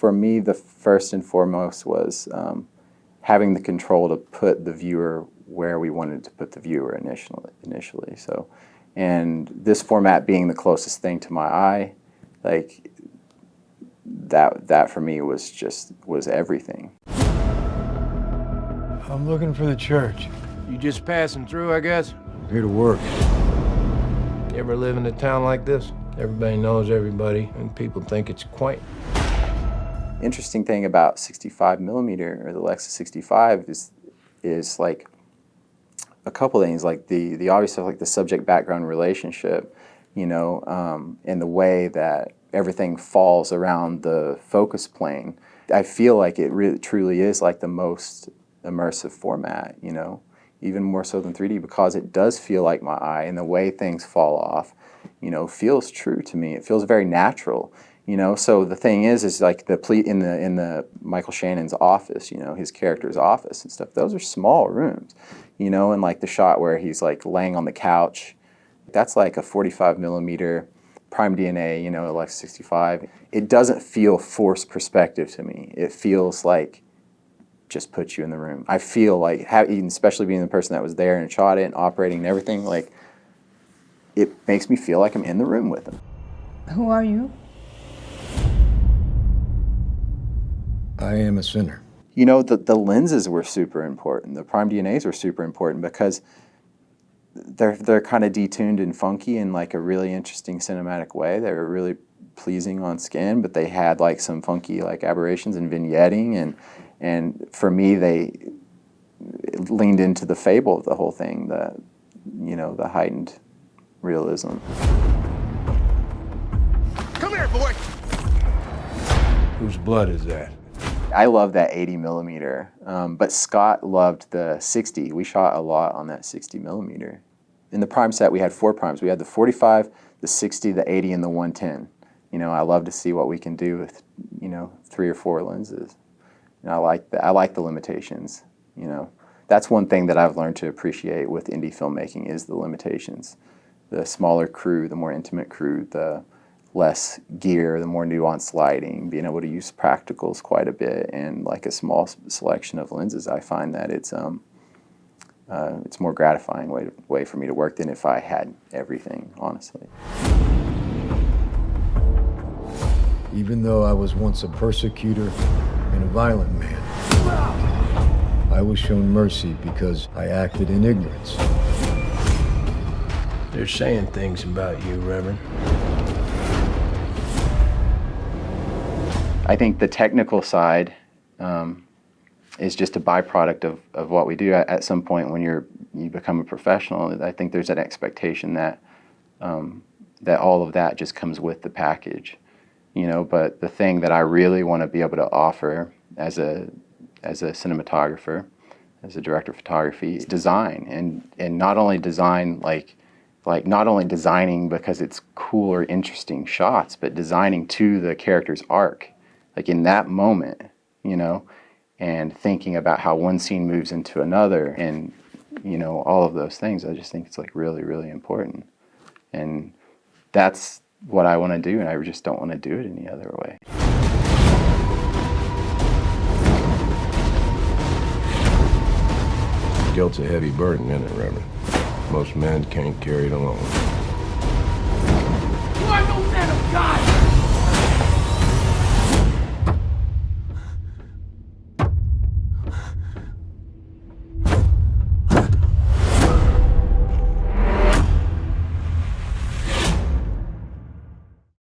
for me, the first and foremost was having the control to put the viewer where we wanted to put the viewer initially. So, and this format being the closest thing to my eye, like that for me was everything. I'm looking for the church. You just passing through, I guess? Here to work. You ever live in a town like this? Everybody knows everybody, and people think it's quaint. Interesting thing about 65 millimeter or the Lexus 65 is like a couple things, like the obvious stuff, like the subject background relationship, you know, and the way that everything falls around the focus plane. I feel like it really truly is like the most immersive format, you know, even more so than 3D, because it does feel like my eye, and the way things fall off, you know, feels true to me. It feels very natural, you know. So the thing is like in the Michael Shannon's office, you know, his character's office and stuff, those are small rooms, you know, and like the shot where he's like laying on the couch, that's like a 45 millimeter prime DNA, you know, Lexus 65. It doesn't feel forced perspective to me. It feels like just put you in the room. I feel like, especially being the person that was there and shot it and operating and everything, like it makes me feel like I'm in the room with them. Who are you? I am a sinner. You know, the lenses were super important. The prime DNAs were super important because they're kind of detuned and funky in like a really interesting cinematic way. They were really pleasing on skin, but they had like some funky like aberrations and vignetting, and for me they leaned into the fable of the whole thing, you know, the heightened realism. Come here, boy! Whose blood is that? I love that 80 millimeter, but Scott loved the 60. We shot a lot on that 60 millimeter. In the prime set, we had 4 primes. We had the 45, the 60, the 80, and the 110. You know, I love to see what we can do with, you know, 3 or 4 lenses. And I like the limitations, you know. That's one thing that I've learned to appreciate with indie filmmaking is the limitations. The smaller crew, the more intimate crew, the less gear, the more nuanced lighting, being able to use practicals quite a bit, and like a small selection of lenses. I find that it's more gratifying way for me to work than if I had everything, honestly. Even though I was once a persecutor and a violent man, I was shown mercy because I acted in ignorance. They're saying things about you, Reverend. I think the technical side is just a byproduct of what we do. At some point when you become a professional, I think there's an expectation that that all of that just comes with the package, you know. But the thing that I really want to be able to offer as a cinematographer, as a director of photography, is design, and not only design like not only designing because it's cool or interesting shots, but designing to the character's arc. Like in that moment, you know, and thinking about how one scene moves into another, and, you know, all of those things. I just think it's like really, really important. And that's what I want to do, and I just don't want to do it any other way. Guilt's a heavy burden, isn't it, Reverend? Most men can't carry it alone. You are no man of God!